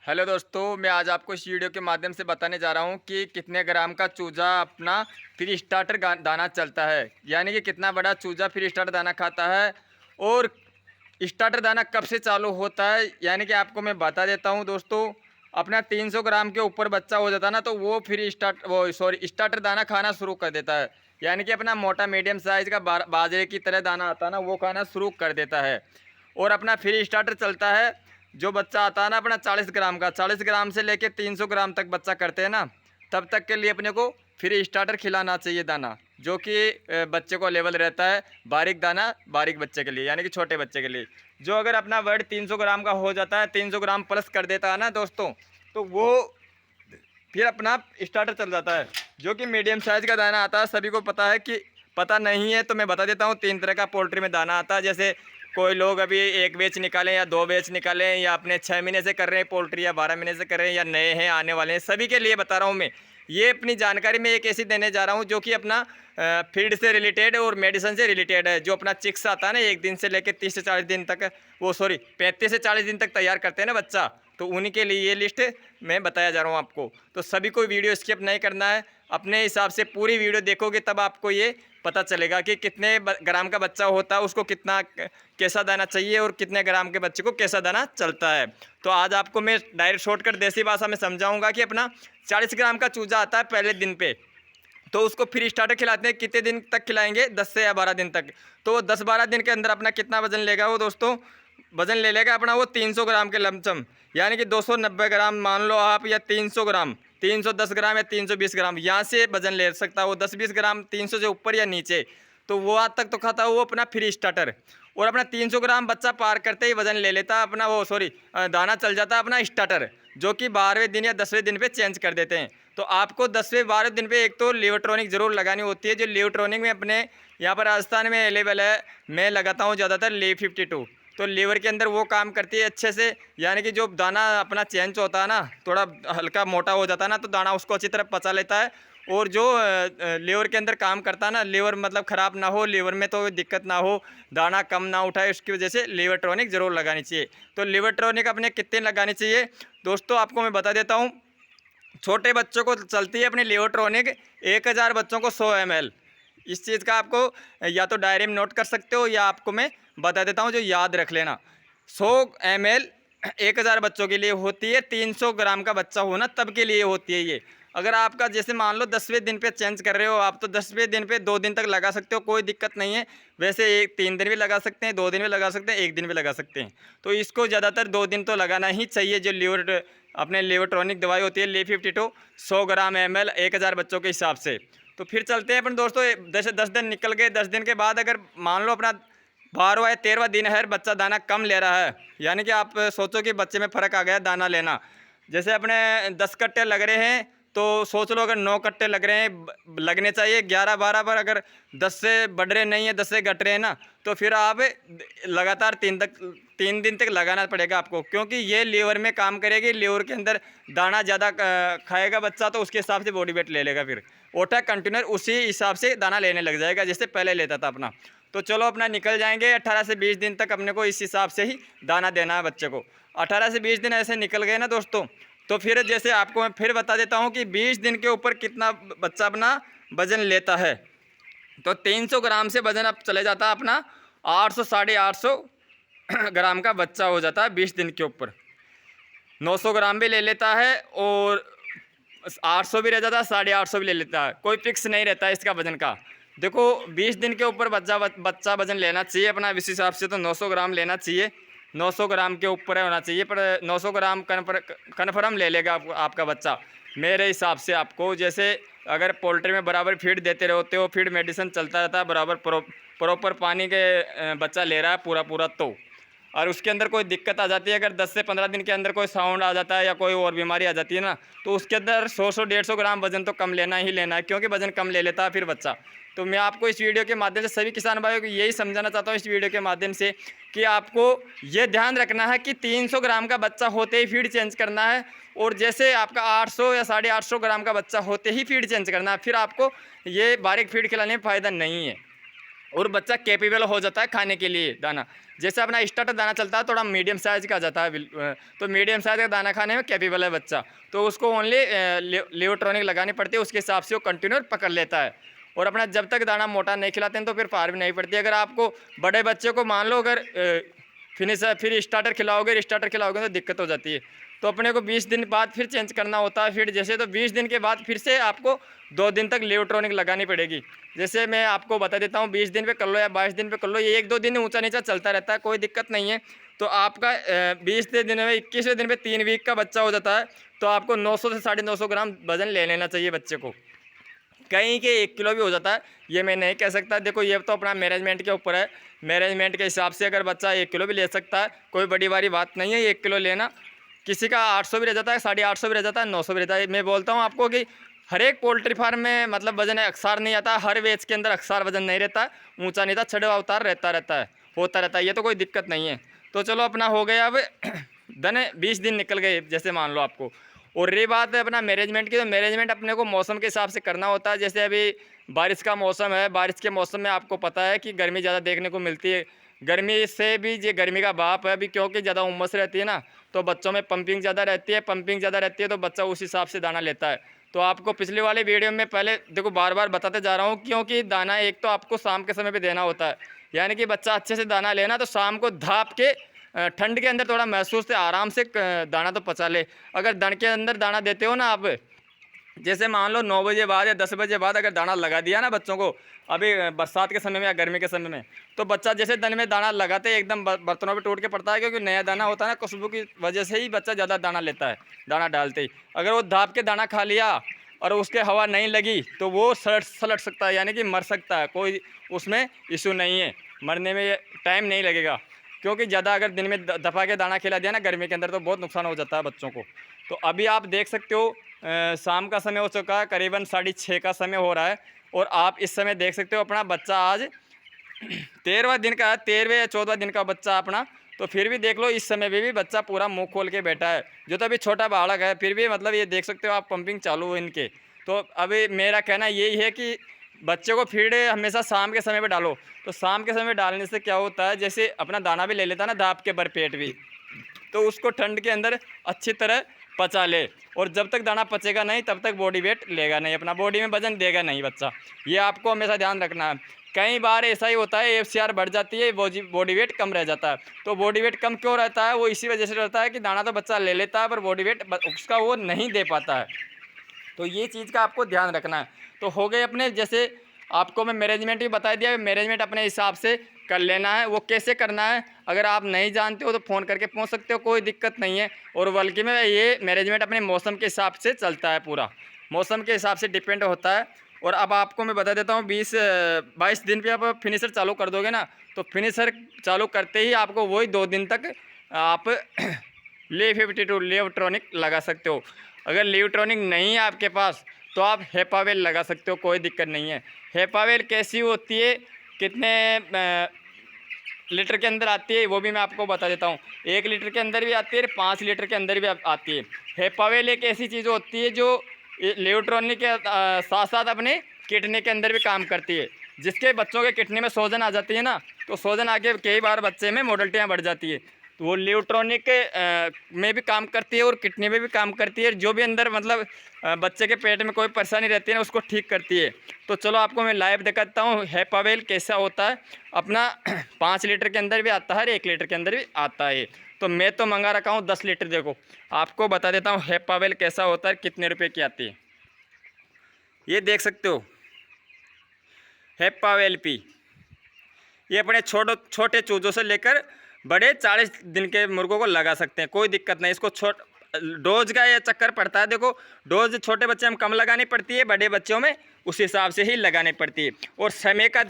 Hello दोस्तों, मैं आज आपको इस वीडियो के माध्यम से बताने जा रहा हूँ कि कितने ग्राम का चूजा अपना फ्री स्टार्टर दाना चलता है। यानी कि कितना बड़ा चूजा फ्री स्टार्टर दाना खाता है और स्टार्टर दाना कब से चालू होता है। यानी कि आपको मैं बता देता हूँ दोस्तों, अपना 300 ग्राम के ऊपर बच्चा हो जाता है ना, तो वो फ्री स्टार्टर दाना खाना शुरू कर देता है। यानी कि अपना मोटा मीडियम साइज़ का बाजरे की तरह दाना आता है ना, वो खाना शुरू कर देता है। और अपना फ्री स्टार्टर चलता है। जो बच्चा आता है ना अपना 40 ग्राम का, 40 ग्राम से लेके 300 ग्राम तक बच्चा करते हैं ना, तब तक के लिए अपने को फ्री स्टार्टर खिलाना चाहिए दाना, जो कि बच्चे को लेवल रहता है बारीक दाना, बारीक बच्चे के लिए यानी कि छोटे बच्चे के लिए। जो अगर अपना वर्ड 300 ग्राम का हो जाता है, 300 ग्राम प्लस कर देता है ना दोस्तों, तो वो फिर अपना स्टार्टर चल जाता है, जो कि मीडियम साइज़ का दाना आता है। सभी को पता है कि पता नहीं है तो मैं बता देता हूँ, 3 तरह का पोल्ट्री में दाना आता है। जैसे कोई लोग अभी 1 बैच निकालें या 2 बैच निकालें, या अपने 6 महीने से कर रहे हैं पोल्ट्री, या 12 महीने से कर रहे हैं, या नए हैं आने वाले हैं, सभी के लिए बता रहा हूँ मैं। ये अपनी जानकारी में एक ऐसी देने जा रहा हूँ जो कि अपना फीड से रिलेटेड और मेडिसिन से रिलेटेड है। जो अपना चिक्स आता है ना, 1 दिन से लेकर 30 से 40 दिन तक, 35 से 40 दिन तक तैयार करते हैं ना बच्चा, तो उन्हीं के लिए ये लिस्ट मैं बताया जा रहा हूँ आपको। तो सभी को वीडियो स्किप नहीं करना है, अपने हिसाब से पूरी वीडियो देखोगे तब आपको ये पता चलेगा कि कितने ग्राम का बच्चा होता है, उसको कितना कैसा दाना चाहिए और कितने ग्राम के बच्चे को कैसा दाना चलता है। तो आज आपको मैं डायरेक्ट शॉर्टकट देसी भाषा में समझाऊंगा कि अपना 40 ग्राम का चूजा आता है पहले दिन पे, तो उसको फ्री स्टार्टर खिलाते हैं। कितने दिन तक खिलाएंगे? 10 से या 12 दिन तक। तो 10-12 दिन के अंदर अपना कितना वजन लेगा वो दोस्तों? वजन ले लेगा अपना वो 300 ग्राम के लमसम, यानी कि 290 ग्राम मान लो आप, या 300 ग्राम, 310 ग्राम या 320 ग्राम, यहाँ से वजन ले सकता है वो। 10-20 ग्राम 300 से ऊपर या नीचे, तो वो आज तक तो खाता है वो अपना फ्री स्टार्टर। और अपना 300 ग्राम बच्चा पार करते ही वजन ले लेता है अपना दाना चल जाता है अपना स्टार्टर, जो कि 12वें दिन या 10वें दिन पे चेंज कर देते हैं। तो आपको 10वें 12वें दिन पे एक तो लियोट्रॉनिक ज़रूर लगानी होती है। जो लियोट्रॉनिक में अपने यहाँ पर राजस्थान में अवेलेबल है, मैं लगाता हूँ ज़्यादातर ले 52। तो लीवर के अंदर वो काम करती है अच्छे से। यानी कि जो दाना अपना चेंज होता है ना, थोड़ा हल्का मोटा हो जाता है ना, तो दाना उसको अच्छी तरह पचा लेता है। और जो लीवर के अंदर काम करता है ना, लीवर मतलब ख़राब ना हो, लीवर में तो दिक्कत ना हो, दाना कम ना उठाए, उसकी वजह से लीवर टॉनिक ज़रूर लगानी चाहिए। तो लीवर टॉनिक अपने कितने लगानी चाहिए दोस्तों, आपको मैं बता देता हूँ। छोटे बच्चों को चलती है अपनी लियोट्रॉनिक 1000 बच्चों को 100 ml। इस चीज़ का आपको या तो डायरी में नोट कर सकते हो, या आपको मैं बता देता हूँ जो याद रख लेना। 100 ml 1000 बच्चों के लिए होती है। 300 ग्राम का बच्चा होना तब के लिए होती है ये। अगर आपका जैसे मान लो 10वें दिन पे चेंज कर रहे हो आप, तो 10वें दिन पे 2 दिन तक लगा सकते हो, कोई दिक्कत नहीं है। वैसे 3 दिन भी लगा सकते हैं, 2 दिन भी लगा सकते हैं, 1 दिन भी लगा सकते हैं। तो इसको ज़्यादातर 2 दिन तो लगाना ही चाहिए। जो लीवर अपने लियोट्रॉनिक दवाई होती है ले 52, 100 ग्राम ml 1000 बच्चों के हिसाब से। तो फिर चलते हैं अपन दोस्तों। जैसे 10 दिन निकल गए, 10 दिन के बाद अगर मान लो अपना 12वां या 13वां दिन है, बच्चा दाना कम ले रहा है, यानी कि आप सोचो कि बच्चे में फ़र्क आ गया दाना लेना। जैसे अपने 10 कट्टे लग रहे हैं, तो सोच लो अगर 9 कट्टे लग रहे हैं, लगने चाहिए 11-12 पर। अगर 10 से बढ़ रहे नहीं है, 10 से घट रहे हैं ना, तो फिर आप लगातार 3 दिन तक लगाना पड़ेगा आपको, क्योंकि ये लीवर में काम करेगी। लीवर के अंदर दाना ज़्यादा खाएगा बच्चा, तो उसके हिसाब से बॉडी वेट ले लेगा। फिर ओटा कंटेनर उसी हिसाब से दाना लेने लग जाएगा जैसे पहले लेता था अपना। तो चलो अपना निकल जाएंगे 18 से 20 दिन तक अपने को इस हिसाब से ही दाना देना है बच्चे को। 18 से 20 दिन ऐसे निकल गए ना दोस्तों, तो फिर जैसे आपको मैं फिर बता देता हूँ कि 20 दिन के ऊपर कितना बच्चा अपना वजन लेता है। तो 300 ग्राम से वजन अब चले जाता है अपना 800 साढ़े 800 ग्राम का बच्चा हो जाता है 20 दिन के ऊपर। 900 ग्राम भी ले लेता है, और 800 भी रह जाता है, 850 भी ले लेता है। कोई फिक्स नहीं रहता है इसका वजन का। देखो 20 दिन के ऊपर बच्चा वजन लेना चाहिए अपना इस हिसाब से, तो 900 ग्राम लेना चाहिए। 900 ग्राम के ऊपर होना चाहिए, पर 900 ग्राम कन्फर्म ले लेगा आपका बच्चा मेरे हिसाब से। आपको जैसे अगर पोल्ट्री में बराबर फीड देते रहते हो, फीड मेडिसिन चलता रहता है बराबर, प्रॉपर पानी के बच्चा ले रहा है पूरा पूरा, तो और उसके अंदर कोई दिक्कत आ जाती है, अगर 10 से 15 दिन के अंदर कोई साउंड आ जाता है या कोई और बीमारी आ जाती है ना, तो उसके अंदर 100-150 ग्राम वजन तो कम लेना ही लेना है, क्योंकि वजन कम ले लेता है फिर बच्चा। तो मैं आपको इस वीडियो के माध्यम से सभी किसान भाइयों को यही समझाना चाहता हूँ इस वीडियो के माध्यम से, कि आपको ये ध्यान रखना है कि 300 ग्राम का बच्चा होते ही फीड चेंज करना है। और जैसे आपका 800 या 850 ग्राम का बच्चा होते ही फीड चेंज करना है, फिर आपको ये बारीक फीड खिलाने में फ़ायदा नहीं है। और बच्चा कैपेबल हो जाता है खाने के लिए दाना। जैसे अपना स्टार्टर दाना चलता है थोड़ा मीडियम साइज़ का आ जाता है, तो मीडियम साइज़ का दाना खाने में कैपेबल है बच्चा, तो उसको ओनली लियोट्रॉनिक लगानी पड़ती है, उसके हिसाब से वो कंटिन्यू पकड़ लेता है। और अपना जब तक दाना मोटा नहीं खिलाते हैं तो फिर पार भी नहीं पड़ती। अगर आपको बड़े बच्चे को मान लो अगर फिर स्टार्टर खिलाओगे तो दिक्कत हो जाती है। तो अपने को 20 दिन बाद फिर चेंज करना होता है फिर, जैसे तो 20 दिन के बाद फिर से आपको 2 दिन तक लियोट्रॉनिक लगानी पड़ेगी। जैसे मैं आपको बता देता हूँ, 20 दिन पे कर लो या 22 दिन पे कर लो, ये 1-2 दिन ऊंचा नीचा चलता रहता है, कोई दिक्कत नहीं है। तो आपका 20वें दिन में 21वें दिन पे 3 वीक का बच्चा हो जाता है, तो आपको 900 से 950 ग्राम वजन ले लेना चाहिए बच्चे को। कहीं के 1 किलो भी हो जाता है, ये मैं नहीं कह सकता। देखो ये तो अपना मैनेजमेंट के ऊपर है, मैनेजमेंट के हिसाब से अगर बच्चा 1 किलो भी ले सकता है, कोई बड़ी बारी बात नहीं है 1 किलो लेना। किसी का 800 भी रह जाता है, 850 भी रह जाता है, 900 भी रहता है। मैं बोलता हूँ आपको कि हर एक पोल्ट्री फार्म में मतलब वजन अक्सर नहीं आता, हर वेच के अंदर अक्सर वजन नहीं रहता है, ऊंचा नीचा चढ़ा उतार होता रहता है, ये तो कोई दिक्कत नहीं है। तो चलो अपना हो गया अब धने 20 दिन निकल गए जैसे मान लो आपको। और रही बात है अपना मैनेजमेंट की, तो मैनेजमेंट अपने को मौसम के हिसाब से करना होता है। जैसे अभी बारिश का मौसम है, बारिश के मौसम में आपको पता है कि गर्मी ज़्यादा देखने को मिलती है। गर्मी से भी ये गर्मी का बाप है अभी, क्योंकि ज़्यादा उमस रहती है ना, तो बच्चों में पंपिंग ज़्यादा रहती है, तो बच्चा उस हिसाब से दाना लेता है। तो आपको पिछले वाले वीडियो में पहले देखो बार बार बताते जा रहा हूँ, क्योंकि दाना एक तो आपको शाम के समय पे देना होता है, यानी कि बच्चा अच्छे से दाना लेना तो शाम को धाप के ठंड के अंदर थोड़ा महसूस से आराम से दाना तो पचा ले। अगर दण के अंदर दाना देते हो ना आप, जैसे मान लो 9 बजे बाद या 10 बजे बाद अगर दाना लगा दिया ना बच्चों को, अभी बरसात के समय में या गर्मी के समय में, तो बच्चा जैसे दन में दाना लगाते ही एकदम बर्तनों पे टूट के पड़ता है, क्योंकि नया दाना होता है ना, खुशबू की वजह से ही बच्चा ज़्यादा दाना लेता है दाना डालते ही। अगर वो धाप के दाना खा लिया और उसके हवा नहीं लगी तो वो सलट सकता है, यानी कि मर सकता है, कोई उसमें इशू नहीं है, मरने में टाइम नहीं लगेगा। क्योंकि ज़्यादा अगर दिन में दफ़ा के दाना खिला दिया ना गर्मी के अंदर तो बहुत नुकसान हो जाता है बच्चों को। तो अभी आप देख सकते हो शाम का समय हो चुका है, करीबन 6:30 का समय हो रहा है, और आप इस समय देख सकते हो अपना बच्चा आज 13वां दिन का है, 13वें या 14वां दिन का बच्चा अपना। तो फिर भी देख लो इस समय भी बच्चा पूरा मुंह खोल के बैठा है, जो तो अभी छोटा बालक है, फिर भी मतलब ये देख सकते हो आप पंपिंग चालू है इनके। तो अभी मेरा कहना यही है कि बच्चे को फीड हमेशा शाम के समय पे डालो। तो शाम के समय में डालने से क्या होता है, जैसे अपना दाना भी ले लेता है ना दाप के भरपेट भी, तो उसको ठंड के अंदर अच्छी तरह पचा ले। और जब तक दाना पचेगा नहीं तब तक बॉडी वेट लेगा नहीं, अपना बॉडी में वजन देगा नहीं बच्चा, ये आपको हमेशा ध्यान रखना है। कई बार ऐसा ही होता है एफसीआर बढ़ जाती है, बॉडी वेट कम रह जाता है। तो बॉडी वेट कम क्यों रहता है, वो इसी वजह से रहता है कि दाना तो बच्चा ले लेता है पर बॉडी वेट उसका वो नहीं दे पाता है। तो ये चीज़ का आपको ध्यान रखना है। तो हो गए अपने, जैसे आपको मैं मैनेजमेंट भी बता दिया, मैनेजमेंट अपने हिसाब से कर लेना है। वो कैसे करना है अगर आप नहीं जानते हो तो फ़ोन करके पूछ सकते हो, कोई दिक्कत नहीं है। और बल्कि में ये मैनेजमेंट अपने मौसम के हिसाब से चलता है, पूरा मौसम के हिसाब से डिपेंड होता है। और अब आपको मैं बता देता हूँ 20-22 दिन पे आप फिनिशर चालू कर दोगे ना, तो फिनिशर चालू करते ही आपको वही 2 दिन तक आप ले52 लियोट्रॉनिक लगा सकते हो। अगर लियोट्रॉनिक नहीं है आपके पास तो आप हेपावेल लगा सकते हो, कोई दिक्कत नहीं है। हेपावेल कैसी होती है, कितने लीटर के अंदर आती है वो भी मैं आपको बता देता हूँ। 1 लीटर के अंदर भी आती है, 5 लीटर के अंदर भी आती है। हेपावेल एक ऐसी चीज़ होती है जो लियोट्रॉनिक के साथ साथ अपने किडनी के अंदर भी काम करती है। जिसके बच्चों के किडनी में सोजन आ जाती है ना, तो सोजन आके कई बार बच्चे में मोडल्टियाँ बढ़ जाती है, तो वो लियोट्रॉनिक में भी काम करती है और किडनी में भी काम करती है। जो भी अंदर मतलब बच्चे के पेट में कोई परेशानी रहती है ना, उसको ठीक करती है। तो चलो आपको मैं लाइव दिखाता हूँ हेपावेल कैसा होता है। अपना 5 लीटर के अंदर भी आता है और 1 लीटर के अंदर भी आता है। तो मैं तो मंगा रखा हूँ 10 लीटर। देखो आपको बता देता हूँ हेपावेल कैसा होता है, कितने रुपए की आती है, ये देख सकते हो हेपावेल पी। ये अपने छोटे चूजों से लेकर बड़े 40 दिन के मुर्गों को लगा सकते हैं, कोई दिक्कत नहीं। इसको डोज का ये चक्कर पड़ता है, देखो डोज छोटे बच्चे में कम लगानी पड़ती है, बड़े बच्चों में उस हिसाब से ही लगानी पड़ती है। और समय का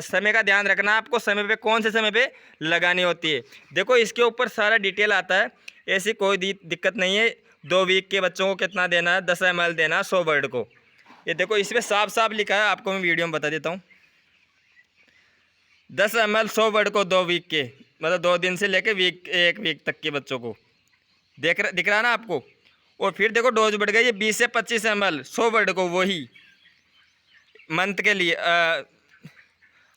समय का ध्यान रखना, आपको समय पे कौन से समय पे लगानी होती है। देखो इसके ऊपर सारा डिटेल आता है, ऐसी कोई दिक्कत नहीं है। 2 वीक के बच्चों को कितना देना है, 10 ml देना है 100 बर्ड को। ये देखो इसमें साफ साफ लिखा है, आपको मैं वीडियो में बता देता हूँ। 10 ml 100 बर्ड को 2 वीक के, मतलब 2 दिन से लेके 1 वीक तक के बच्चों को दिख रहा ना आपको। और फिर देखो डोज बढ़ गई, ये 20 से 25 ml 100 बर्ड को, वही मंथ के लिए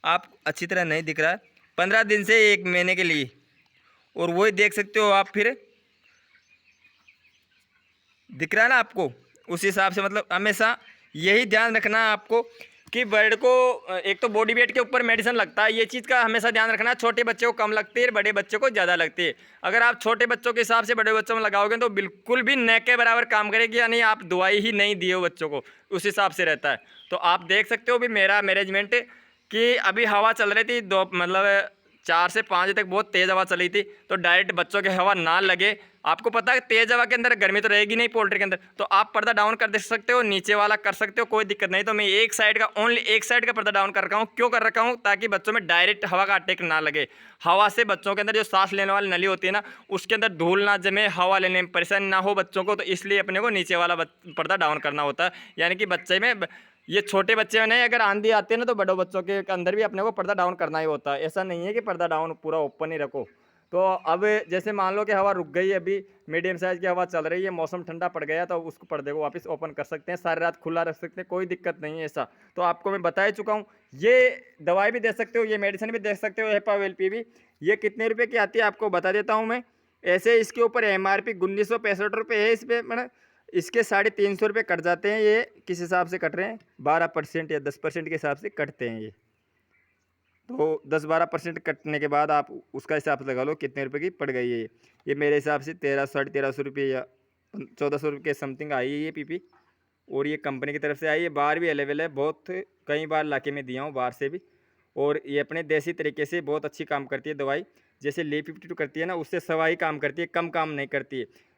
आप अच्छी तरह नहीं दिख रहा है, 15 दिन से 1 महीने के लिए, और वही देख सकते हो आप, फिर दिख रहा है ना आपको। उस हिसाब से मतलब हमेशा यही ध्यान रखना है आपको कि बर्ड को एक तो बॉडी वेट के ऊपर मेडिसिन लगता है, ये चीज़ का हमेशा ध्यान रखना। छोटे बच्चे को कम लगती है, बड़े बच्चे को ज़्यादा लगती है। अगर आप छोटे बच्चों के हिसाब से बड़े बच्चों में लगाओगे तो बिल्कुल भी न के बराबर काम करेगी, यानी आप दवाई ही नहीं दिए हो बच्चों को, उस हिसाब से रहता है। तो आप देख सकते हो भी मेरा मैनेजमेंट कि अभी हवा चल रही थी दो, मतलब 4 से 5 बजे तक बहुत तेज़ हवा चली थी, तो डायरेक्ट बच्चों के हवा ना लगे। आपको पता है तेज़ हवा के अंदर गर्मी तो रहेगी नहीं पोल्ट्री के अंदर, तो आप पर्दा डाउन कर दे सकते हो, नीचे वाला कर सकते हो, कोई दिक्कत नहीं। तो मैं एक साइड का, ओनली एक साइड का पर्दा डाउन कर रखा हूँ। क्यों कर रखा हूँ? ताकि बच्चों में डायरेक्ट हवा का अटैक ना लगे। हवा से बच्चों के अंदर जो सांस लेने वाली नली होती है ना, उसके अंदर धूल ना जमे, हवा लेने में परेशानी ना हो बच्चों को, तो इसलिए अपने को नीचे वाला पर्दा डाउन करना होता है। यानी कि बच्चे में, ये छोटे बच्चे में नहीं, अगर आंधी आती है ना तो बड़े बच्चों के अंदर भी अपने को पर्दा डाउन करना ही होता है। ऐसा नहीं है कि पर्दा डाउन पूरा ओपन ही रखो। तो अब जैसे मान लो कि हवा रुक गई, अभी मीडियम साइज़ की हवा चल रही है, मौसम ठंडा पड़ गया, तो उसको पर्दे को वापस ओपन कर सकते हैं, सारी रात खुला रख सकते हैं, कोई दिक्कत नहीं है ऐसा। तो आपको मैं बता ही चुका हूँ। ये दवाई भी दे सकते हो, ये मेडिसिन भी दे सकते हो, हेपावेलपी भी। ये कितने रुपये की आती है आपको बता देता हूँ मैं। ऐसे इसके ऊपर MRP 1965 है इस पर, मतलब इसके 350 रुपये कट जाते हैं। ये किस हिसाब से कट रहे हैं? 12% या 10% के हिसाब से कटते हैं ये। तो 10-12% कटने के बाद आप उसका हिसाब लगा लो कितने रुपए की पड़ गई है ये मेरे हिसाब से 1300-1350 रुपये या 1400 रुपये के समथिंग आई है ये पीपी। और ये कंपनी की तरफ से आई है, बाहर भी अवेलेबल है, बहुत कई बार लाके में दिया हूँ बाहर से भी। और ये अपने देसी तरीके से बहुत अच्छी काम करती है दवाई, जैसे ली 52 करती है ना, उससे सवाई काम करती है, कम काम नहीं करती है।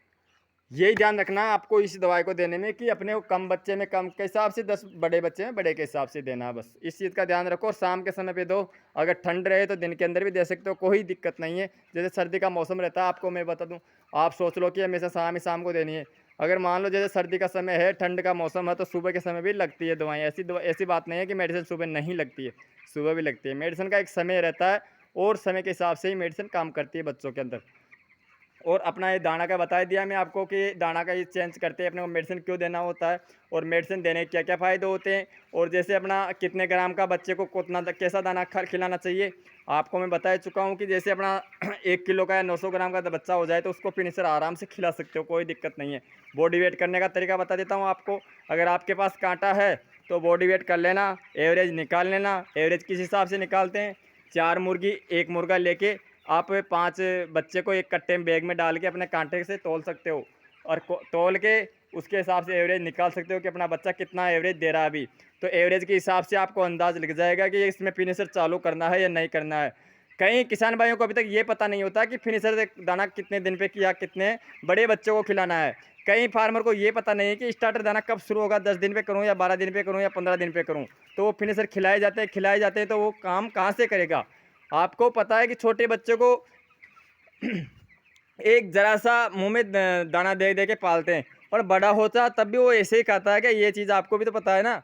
यही ध्यान रखना आपको इस दवाई को देने में कि अपने को कम बच्चे में कम के हिसाब से, 10 बड़े बच्चे में बड़े के हिसाब से देना, बस इस चीज़ का ध्यान रखो। शाम के समय पे दो, अगर ठंड रहे तो दिन के अंदर भी दे सकते हो, कोई दिक्कत नहीं है। जैसे सर्दी का मौसम रहता है, आपको मैं बता दूं, आप सोच लो कि हमेशा शाम ही शाम को देनी है। अगर मान लो जैसे सर्दी का समय है, ठंड का मौसम है, तो सुबह के समय भी लगती है दवाएँ। ऐसी बात नहीं है कि मेडिसिन सुबह नहीं लगती है, सुबह भी लगती है। मेडिसिन का एक समय रहता है, और समय के हिसाब से ही मेडिसिन काम करती है बच्चों के अंदर। और अपना ये दाना का बता दिया मैं आपको कि दाना का ये चेंज करते हैं, अपने को मेडिसिन क्यों देना होता है, और मेडिसिन देने के क्या क्या फ़ायदे होते हैं, और जैसे अपना कितने ग्राम का बच्चे को कितना कैसा दाना खिलाना चाहिए आपको मैं बता चुका हूँ। कि जैसे अपना 1 किलो का या 900 ग्राम का बच्चा हो जाए तो उसको फिनिशर आराम से खिला सकते हो, कोई दिक्कत नहीं है। बॉडी वेट करने का तरीका बता देता हूँ आपको। अगर आपके पास कांटा है तो बॉडी वेट कर लेना, एवरेज निकाल लेना। एवरेज किस हिसाब से निकालते हैं? 4 मुर्गी 1 मुर्गा लेके आप 5 बच्चे को एक कट्टे में बैग में डाल के अपने कांटे से तोल सकते हो, और तोल के उसके हिसाब से एवरेज निकाल सकते हो कि अपना बच्चा कितना एवरेज दे रहा है अभी। तो एवरेज के हिसाब से आपको अंदाज़ लग जाएगा कि इसमें फिनिशर चालू करना है या नहीं करना है। कई किसान भाइयों को अभी तक ये पता नहीं होता कि फिनिशर दाना कितने दिन पे किया, कितने बड़े बच्चों को खिलाना है। कई फार्मर को ये पता नहीं है कि स्टार्टर दाना कब शुरू होगा, 10 दिन पे करूँ या 12 दिन पे करूँ या 15 दिन पे करूँ। तो वो फिनिशर खिलाए जाते हैं, तो वो काम कहाँ से करेगा? आपको पता है कि छोटे बच्चे को एक ज़रा सा मुंह में दाना दे दे के पालते हैं, और बड़ा होता तब भी वो ऐसे ही खाता है। क्या ये चीज़ आपको भी तो पता है ना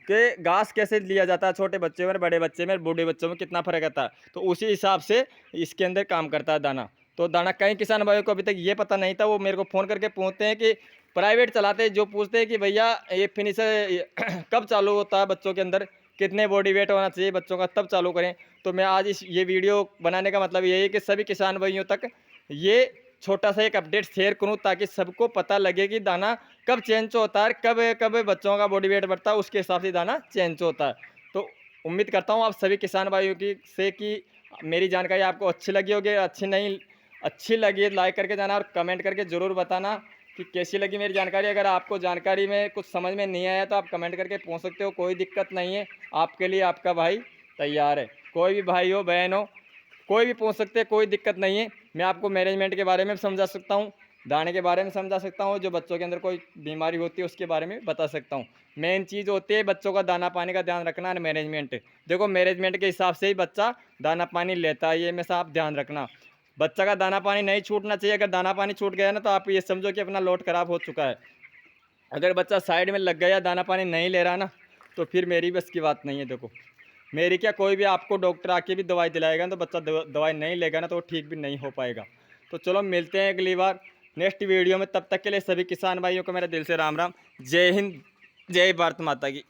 कि घास कैसे लिया जाता है, छोटे बच्चे में, बड़े बच्चे में, बूढ़े बच्चों में कितना फ़र्क आता है। तो उसी हिसाब से इसके अंदर काम करता है दाना। तो दाना कई किसान भाइयों को अभी तक ये पता नहीं था, वो मेरे को फ़ोन करके पूछते हैं कि प्राइवेट चलाते हैं, जो पूछते हैं कि भैया ये फिनिशर कब चालू होता है बच्चों के अंदर, कितने बॉडी वेट होना चाहिए बच्चों का, तब चालू करें। तो मैं आज ये वीडियो बनाने का मतलब यही है कि सभी किसान भाइयों तक ये छोटा सा एक अपडेट शेयर करूं, ताकि सबको पता लगे कि दाना कब चेंज होता है, कब कब बच्चों का बॉडी वेट बढ़ता है, उसके हिसाब से दाना चेंज होता है। तो उम्मीद करता हूं आप सभी किसान भाइयों की से कि मेरी जानकारी आपको अच्छी लगी होगी। अच्छी लगी लाइक करके जाना, और कमेंट करके ज़रूर बताना कि कैसी लगी मेरी जानकारी। अगर आपको जानकारी में कुछ समझ में नहीं आया तो आप कमेंट करके पूछ सकते हो, कोई दिक्कत नहीं है। आपके लिए आपका भाई तैयार है। कोई भी भाई हो, बहन हो, कोई भी पूछ सकते हैं, कोई दिक्कत नहीं है। मैं आपको मैनेजमेंट के बारे में समझा सकता हूँ, दाने के बारे में समझा सकता हूँ, जो बच्चों के अंदर कोई बीमारी होती है उसके बारे में बता सकता हूँ। मेन चीज़ होती है बच्चों का दाना पानी का ध्यान रखना और मैनेजमेंट। देखो मैनेजमेंट के हिसाब से ही बच्चा दाना पानी लेता है, ये हमेशा आप ध्यान रखना। बच्चा का दाना पानी नहीं छूटना चाहिए। अगर दाना पानी छूट गया ना तो आप ये समझो कि अपना लोट खराब हो चुका है। अगर बच्चा साइड में लग गया, दाना पानी नहीं ले रहा ना, तो फिर मेरी बस की बात नहीं है। देखो मेरी क्या, कोई भी आपको डॉक्टर आके भी दवाई दिलाएगा तो बच्चा दवाई नहीं लेगा ना तो वो ठीक भी नहीं हो पाएगा। तो चलो मिलते हैं अगली बार नेक्स्ट वीडियो में। तब तक के लिए सभी किसान भाइयों को मेरा दिल से राम राम। जय हिंद, जय भारत माता की।